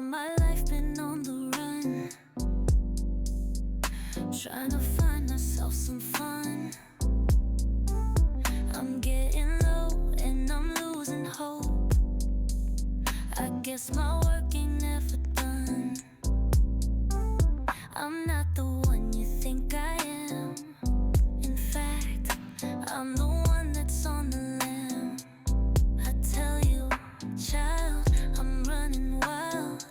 All my life been on the run, trying to find myself some fun. I'm getting low and I'm losing hope. I guess my work ain't never done. I'm not the one you think I am. In fact, I'm the one that's on the lam. I tell you, child, I'm running wild.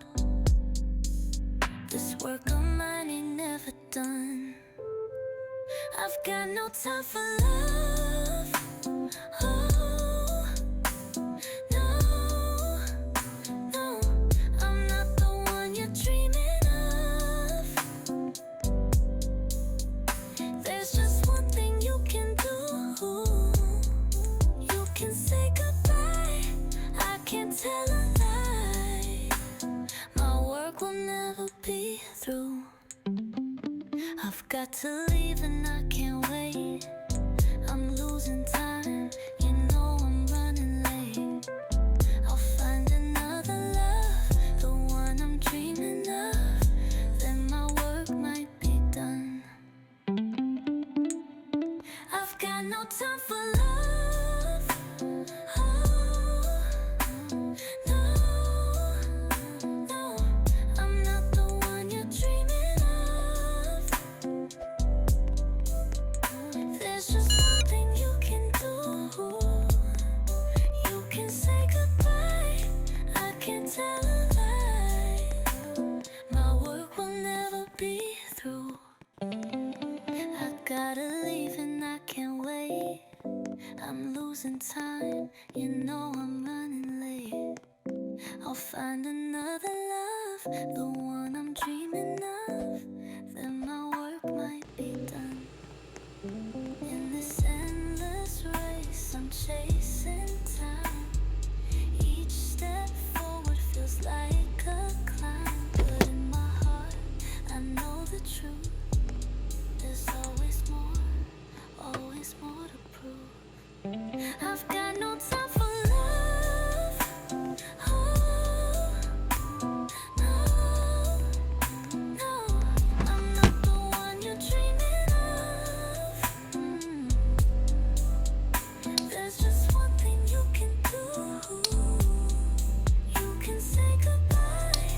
This work of mine ain't never done. I've got no time for love. Oh, no, no, I'm not the one you're dreaming of. There's just one thing you can do. You can say goodbye. I can't tell a lie. My work will never be through. I've got to leave and I can't wait. I'm losing time, you know I'm running late. I'll find another love, the one I'm dreaming of. Then my work might be done. I've got no time for love. Oh, no, no, I'm not the one you're dreaming of. There's just one thing you can do. You can say goodbye. I can't tell a lie. My work will never be through. I gotta leave and I can't wait. I'm losing time, you know I'm running late. I'll find another love, the one I'm dreaming of. Then my work might be done. In this endless race, I'm chasing time. Each step forward feels like a climb. But in my heart, I know the truth. There's always more to prove. I've got no time for love. Oh, no, no, I'm not the one you're dreaming of. There's just one thing you can do. You can say goodbye.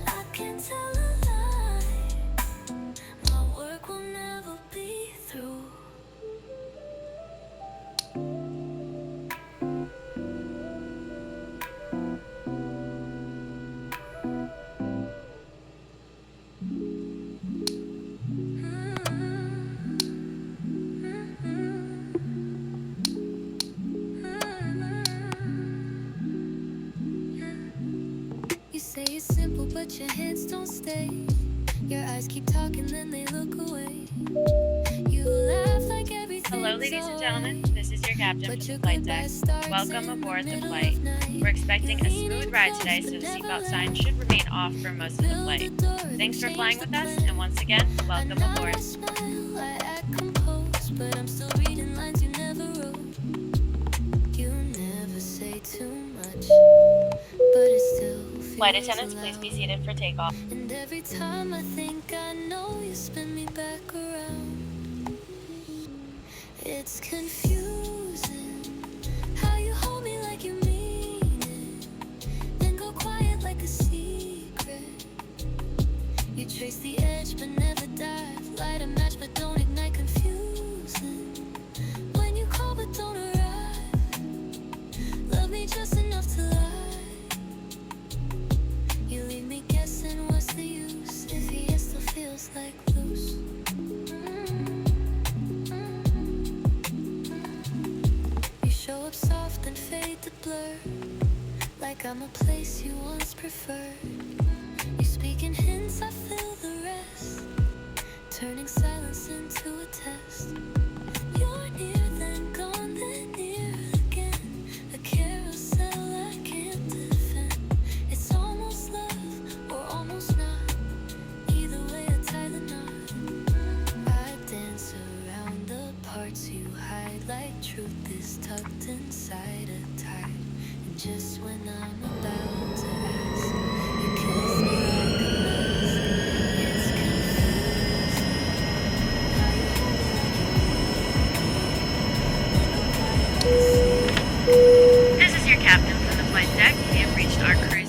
I can't tell a lie. My work will never be through. You say it's simple, but your hands don't stay. Your eyes keep talking, then they look away. You laugh like everything's Hello, ladies and gentlemen. alright. This is your captain But from your the flight goodbye deck. starts Welcome in aboard the middle flight. of night. We're expecting a You smooth lean ride in today, close so the but seatbelt never sign let. should remain off for most of the Build flight. a door, then Thanks for change flying the with us, plan. and once again, I welcome nod, aboard. I smile, I act composed, but I'm still reading lines you never wrote. You never say too much, but it still Flight feels attendants, please be loud. seated for takeoff. And every time I think I know, you spin me back around. It's confusing how you hold me like you mean it, then go quiet like a secret. You trace the edge but never dive, light a match but don't ignite. Confusing when you call but don't arrive. Love me just enough to lie. You leave me guessing, what's the use if yes still feels like loose. You show up soft and fade to blur, like I'm a place you once preferred. You speak in hints, I feel the rest, turning silence into a test. You're near, then gone, then near again. A carousel I can't defend. It's almost love or almost not. Either way, I tie the knot. I dance around the parts you hide, like truth is tucked inside a tie. And just when I'm about to ask, you kiss me.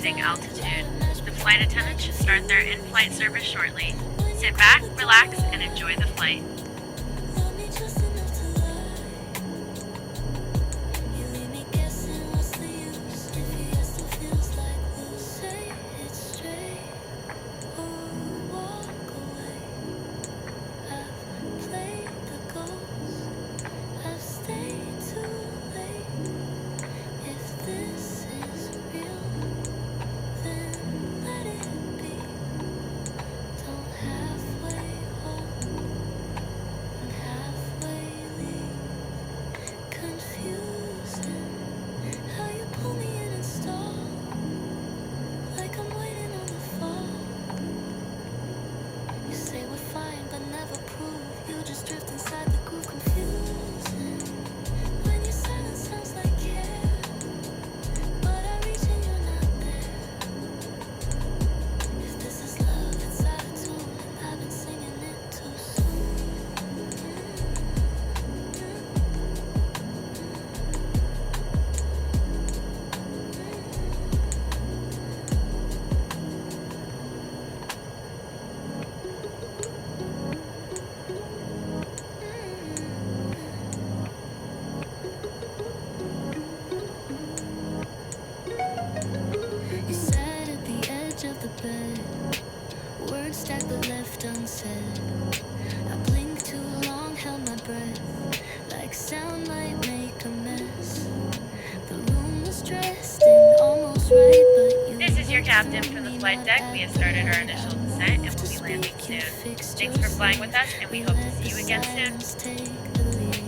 losing altitude. The flight attendants should start their in-flight service shortly. Sit back, relax, and enjoy the flight. Love me just enough to lie. You leave me guessing what's the use if he still feels like we'll say it straight or walk away. I've played the ghost. I've stayed too late. If this is real, then let it be. Don't halfway hope and halfway leave. Confusing how you pull me in and stall, like I'm waiting on the fall. You say we're fine, but never prove. You just drift inside the groove. Confusing when your silence sounds like care, but I reach and you're not there. If this is love, it's out of tune, and I've been singing it too soon. You sat at the edge of the bed, words stacked but left unsaid. I blinked too long, held my breath, like sound might make a mess. The room was dressed in almost right, but you This is your looked captain for from the me, flight not deck. at We have the started our head. initial I descent and left will to be landing speak, you soon. fixed Thanks for flying with us, and we yourself. hope to Let see the you again soon. silence take the lead.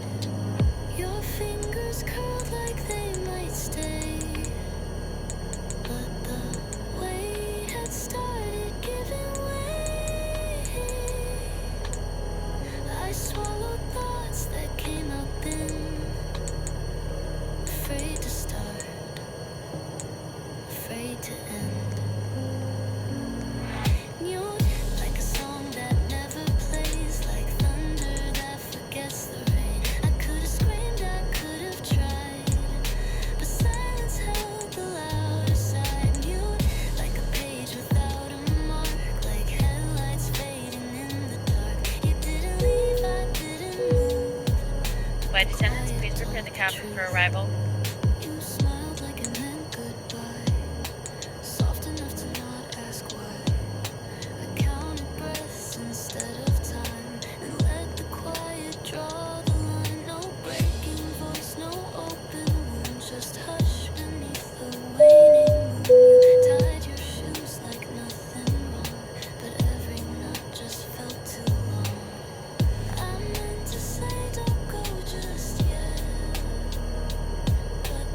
Your fingers curled like they might stay, but the weight had started giving way. I swallowed thoughts that came up in, afraid to start, afraid to end. Knew it like a song that never plays, like thunder that forgets the rain. I could have screamed, I could have tried, but silence held the louder side. Mute like a page without a mark, like headlights fading in the dark. You didn't leave, I didn't move. Flight attendants, please prepare the cabin for arrival. You smiled like it meant goodbye, soft enough to not ask why. I counted breaths instead of time, and let the quiet draw the line. No breaking voice, no open wound, just hush beneath the waning moon. You tied your shoes like nothing wrong, but every knot just felt too long. I meant to say don't go just yet, but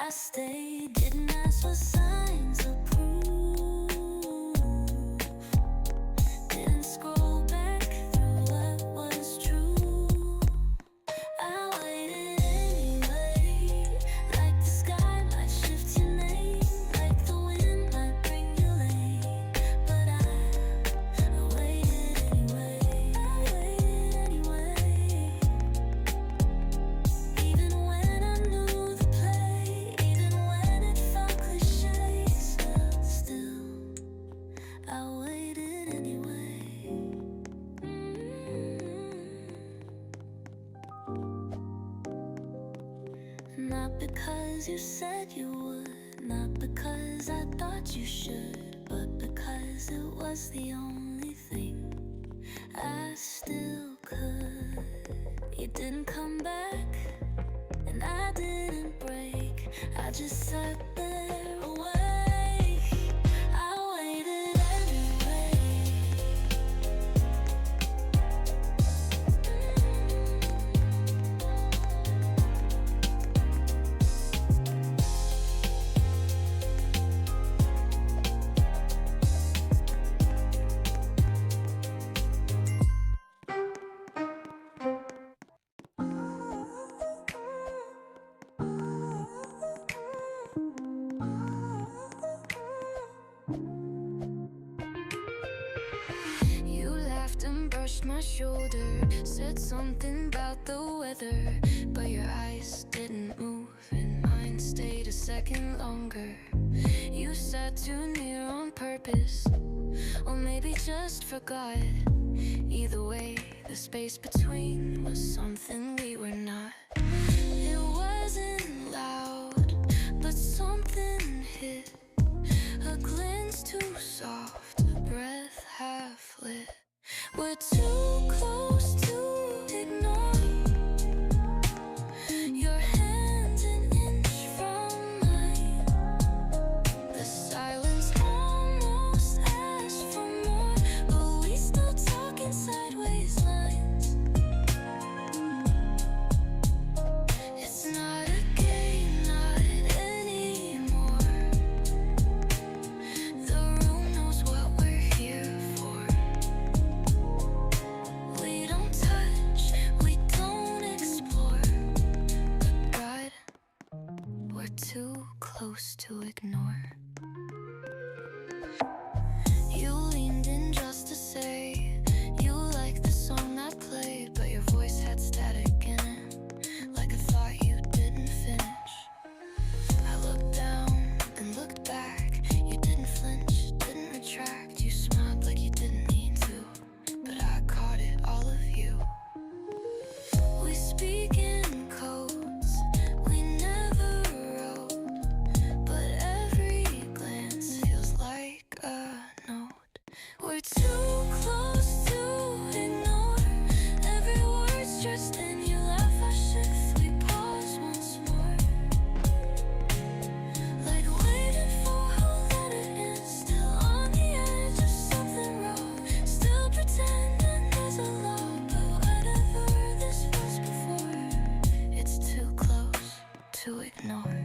I stayed, didn't ask for signs of proof. Didn't scroll back through what was true. I waited anyway, like the sky might shift your name, like the wind might bring you late. But I waited anyway, even when I knew the play, even when it felt cliche. Still, I waited anyway. Not because you said you would, not because I thought you should, but because it was the only thing I still could. You didn't come back, and I didn't break. I just sat there awake. I waited anyway. You laughed and brushed my shoulder, said something about the weather, but your eyes didn't move and mine stayed a second longer. You sat too near on purpose, or maybe just forgot. Either way, the space between was something we were not. It wasn't loud, but something hit. A glance too soft, a breath half lit. We're too close to ignore. Your hands an inch from mine. The silence almost asked for more, but we still talking sideways lines. It's not a game, not anymore. The room knows what we're here for. We don't touch, we don't explore. But God, we're too close to ignore. You leaned in just to say you liked the song I played, but your voice had static in it, like I thought you didn't finish. I looked down and looked back. You didn't flinch, didn't retract. You smiled like you didn't need to, but I caught it, all of you. We speak in codes we never wrote, but every glance feels like a note. We're too close to ignore. Every word's just in. You laugh as if we pause once more, like waiting for a letter in. Still on the edge of something wrong, still pretending there's a law. But whatever this was before, it's too close to ignore.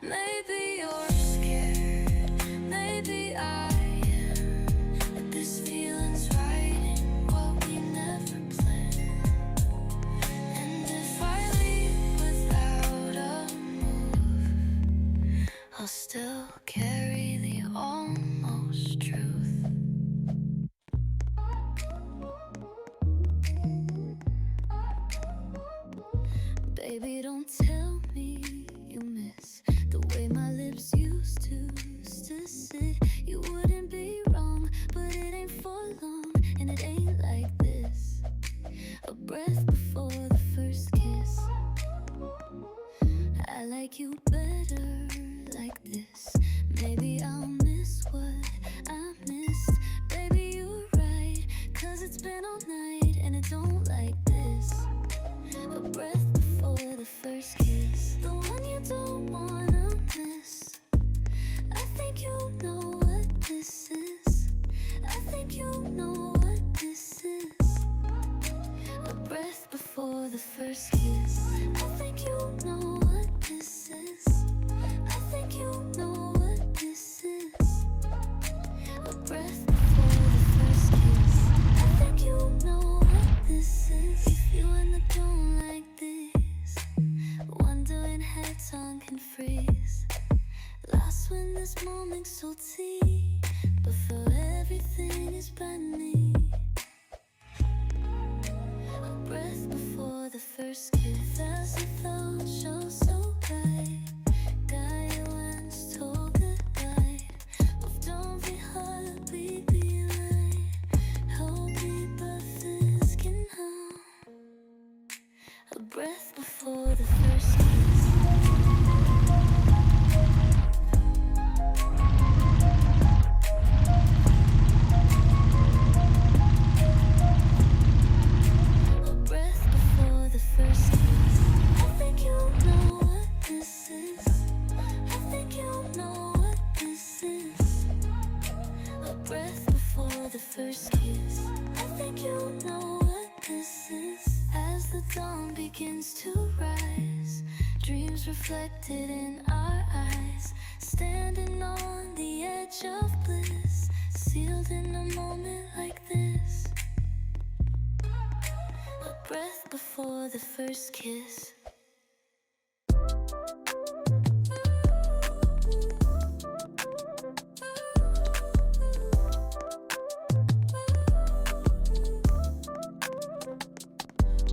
Maybe you're scared, maybe I am, but this feeling's writing what we never planned. And if I leave without a move, I'll still carry the almost truth. Baby, don't tell me you miss the way my lips used to sit. You wouldn't be wrong, but it ain't for long, and it ain't like this. A breath before the first kiss. I like you better like this. Maybe I'll miss what I missed. Baby, you're right, 'cause it's been all night and it don't like this. A breath before the first kiss, the one you don't wanna miss. I think you know what this is. I think you know what this is. A breath before the first kiss. I think you know what this is. can freeze. Lost when this moment's so deep, but for everything is by me. A breath before the first kiss. Thousand thoughts show so bright. Guy once told goodbye. But don't be hard, be right. Hold me, but this can hold. A breath before the first kiss. A breath before the first kiss. I think you know what this is. I think you know what this is. A breath before the first kiss. I think you know what this is. As the dawn begins to rise, dreams reflected in our eyes, standing on the edge of bliss, sealed in a moment like this. A breath before the first kiss.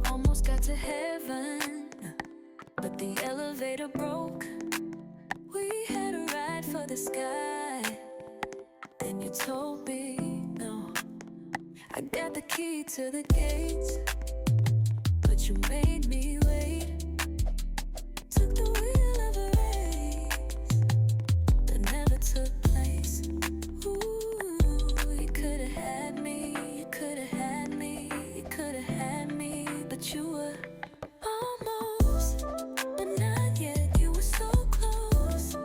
Almost got to heaven, but the elevator broke. We had a ride for the sky. Then you told me no. I got the key to the gates, but you made me wait. Took the wheel of a race that never took place. Ooh, you could've had me, you could've had me, you could've had me, but you were almost, but not yet. You were so close,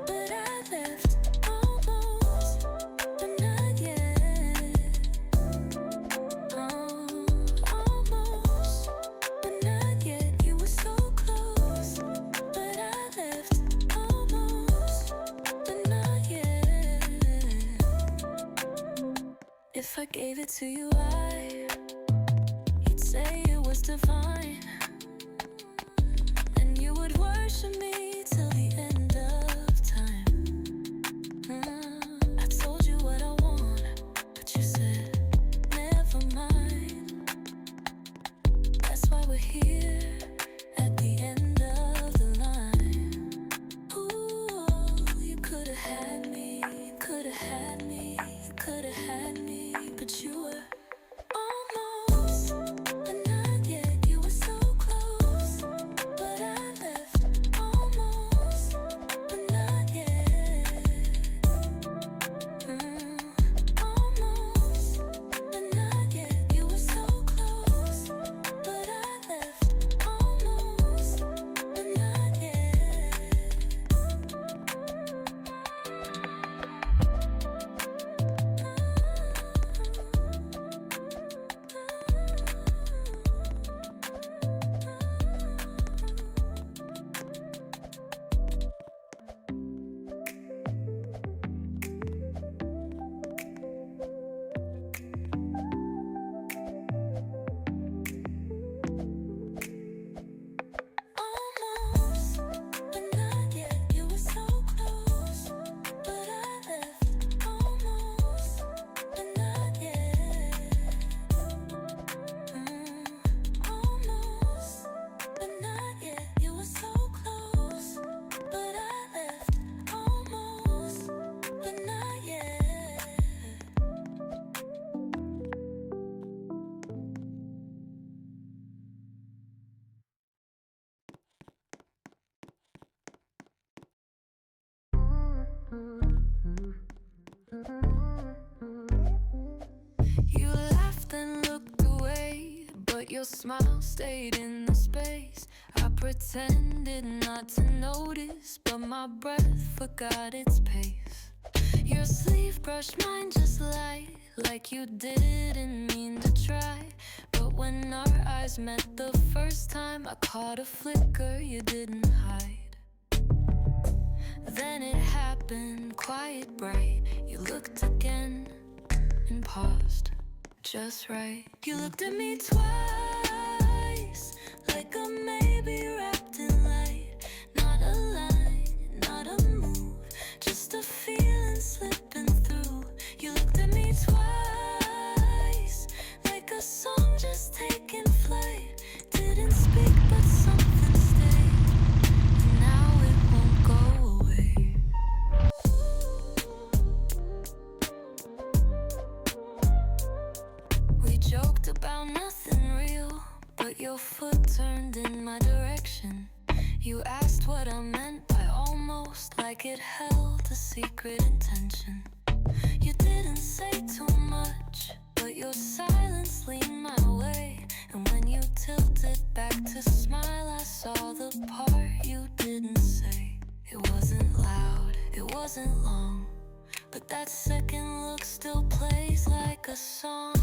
but I left almost, but not yet. Almost, but not yet. You were so close, but I left almost, but not yet. If I gave it to you, you'd say it was divine, and you would worship me till the end of time. I told you what I want, but you said never mind. That's why we're here at the end of the line. Ooh, you could've had me, you could've had me, you could've had me, but you were almost, but not yet. You were so close, but I left almost, but not yet. Almost, but not yet. You were so close, but I left almost, but not yet. Almost, but not yet. You were so close, but I left almost, but not yet. Almost, but not yet. You were so close, but I left almost, but not yet. You laughed and looked away, but your smile stayed in the space. I pretended not to notice, but my breath forgot its pace. Your sleeve brushed mine just light, like you didn't mean to try. But when our eyes met the first time, I caught a flicker you didn't hide. Then it happened, quiet, bright. You looked again and paused, just right. You looked at me twice, like a maybe wrapped in light. Not a line, I meant by almost, like it held a secret intention. You didn't say too much, but your silence leaned my way. And when you tilted back to smile, I saw the part you didn't say. It wasn't loud, it wasn't long, but that second look still plays like a song.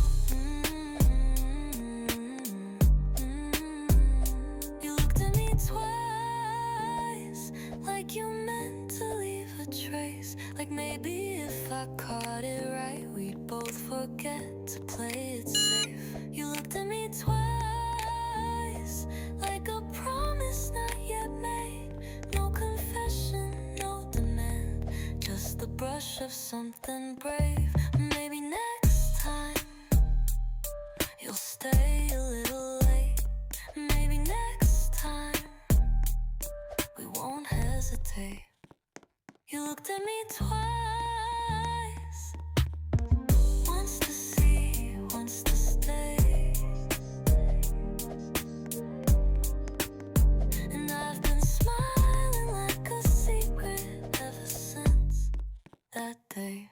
You looked at me twice, like you meant to leave a trace. Like maybe if I caught it right, we'd both forget to play it safe. You looked at me twice, like a promise not yet made. No confession, no demand, just the brush of something brave. Maybe next time you'll stay a little late. Maybe next time we won't hesitate. You looked at me twice, once to see, once to stay. And I've been smiling like a secret ever since that day.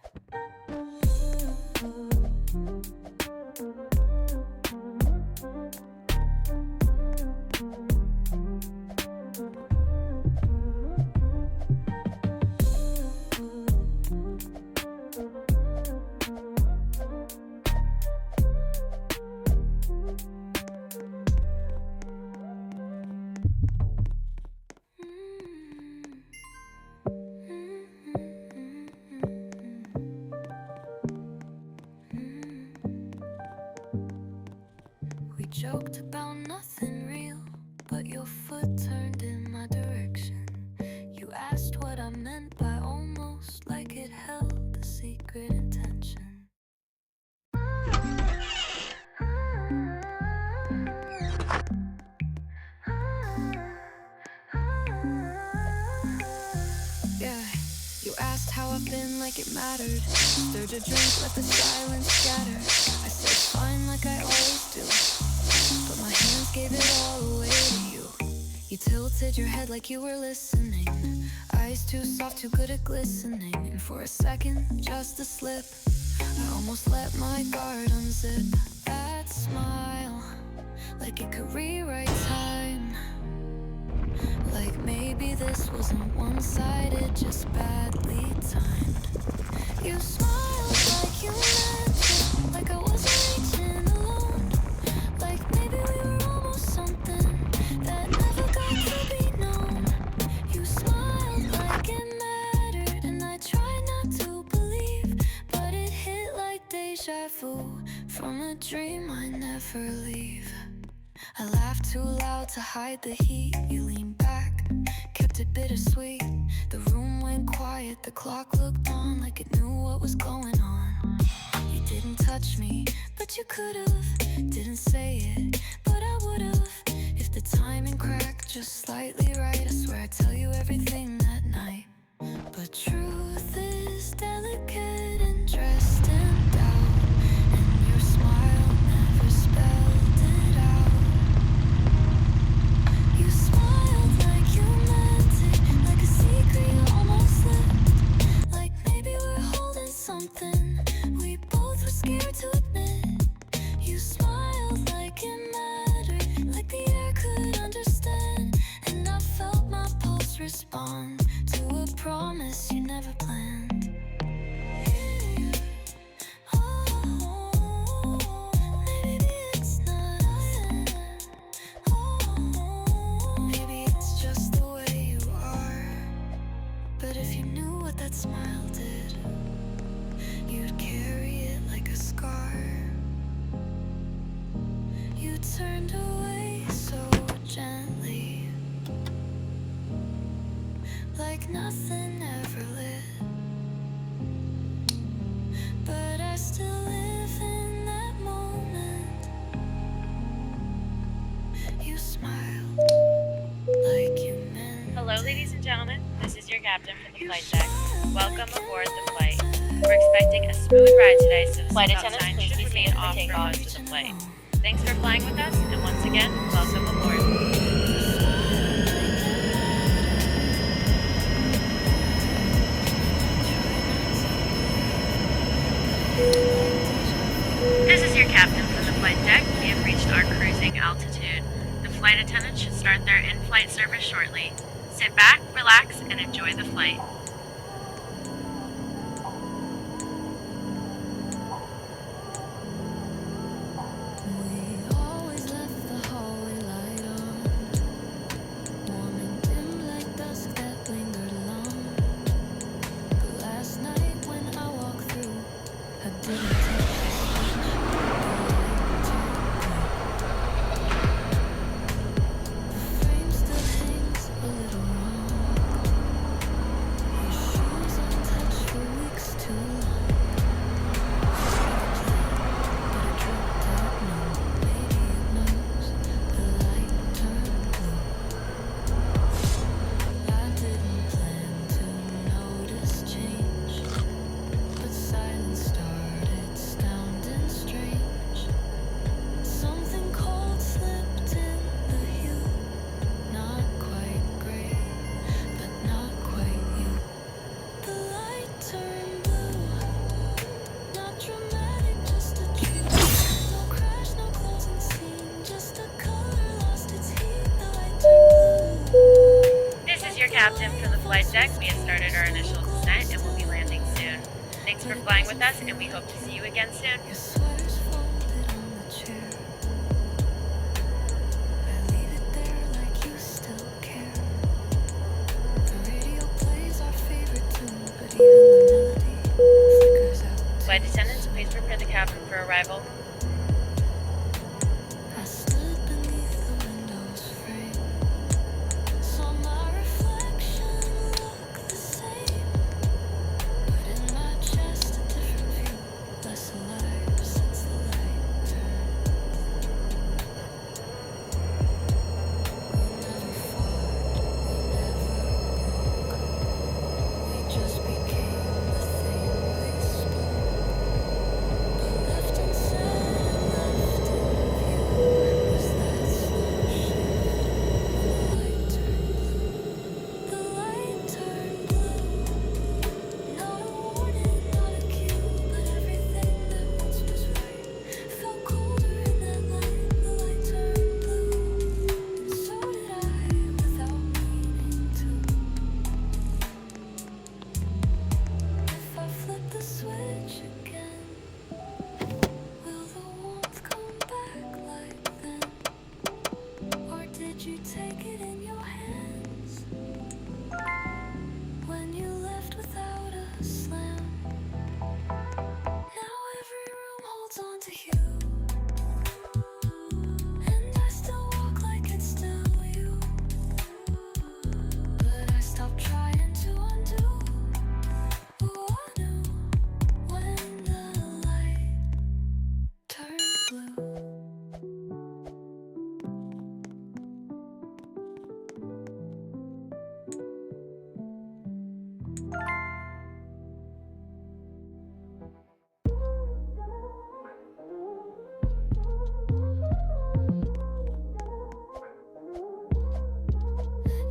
We joked about nothing real, but your foot turned in my direction. You asked what I meant by almost, like it held a secret intention. Yeah, you asked how I've been, like it mattered. Stirred a drink, let the silence scatter. I said fine, like I always do, but my hands gave it all away to you. You tilted your head like you were listening. Eyes too soft, too good at glistening. And for a second, just a slip, I almost let my guard unzip. That smile, like it could rewrite time. Like maybe this wasn't one-sided, just badly timed. You smiled like you meant it, like I wasn't reaching alone. Like maybe we were almost something that never got to be known. You smiled like it mattered, and I tried not to believe, but it hit like deja vu from a dream I never leave. I laughed too loud to hide the heat. You leaned back, kept it bittersweet. The room went quiet, the clock looked on like it knew what was going on. You didn't touch me, but you could've. Didn't say it, but I would've. If the timing cracked just slightly right, I swear I'd tell you everything that night. But truth is delicate and dressed in doubt, and your smile never spelled it out. You smiled like you meant it, like a secret you almost lit. Like maybe we're holding something we both were scared to admit. You smiled like it mattered, like the air could understand. And I felt my pulse respond to a promise you never planned. Maybe it's not us. Maybe it's just the way you are. But if you knew what that smile did, you'd carry it like a scar. You turned away so gently, like nothing ever lit. But I still live in that moment. You smiled like you meant. Hello, ladies and gentlemen. This is your captain for the flight deck. Welcome aboard the flight. We're expecting a smooth ride today, so the Flight seatbelt attendants, sign please should proceed remain with the off for takeoff. most of the flight. Thanks for flying with us, and once again, welcome aboard. shortly. Sit back, relax, and enjoy the flight. We always left the hallway light on, warm and dim like dusk that lingered long. But last night when I walked through, I didn't touch the switch. The frame still hangs a little wrong. Your shoes untouched for weeks too long. But it dripped out now. Maybe it knows the light turned blue. I didn't plan to notice change, but silence started sounding strange. Something cold slipped in the hue. Not quite gray, but not quite you. The light turned blue. Not dramatic, just a truth. No crash, no closing scene. Just a color lost its heat. The light turned blue. This is your captain from the flight deck. We have started our initial descent and will be landing soon. Thanks for flying with us, and we hope to see you again soon. Your sweater's folded on the chair. I leave it there like you still care. The radio plays our favorite tune, but even the melody flickers out. Flight attendants, please prepare the cabin for arrival. I stood beneath the window's frame, saw my reflection look the same, but in my chest a different view, less alive since the light turned. We never fought, we never broke, we just became the thing we spoke. But left unsaid, left in view, was that slow shift when the light turned blue. Not a warning, not a cue, but everything that once was right felt colder in that light. The light turned blue, and so did I, without meaning to. If I flip the switch again, will the warmth come back like then? Or did you take it in your hands when you left without a slam? Now every room holds on to you, and I still walk like it's still you. But I stopped trying to undo. Ooh, I knew when the light turned blue.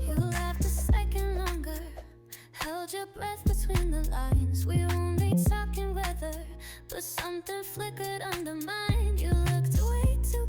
You laughed a second longer, held your breath between the lines. We were only talking weather, but something flickered under my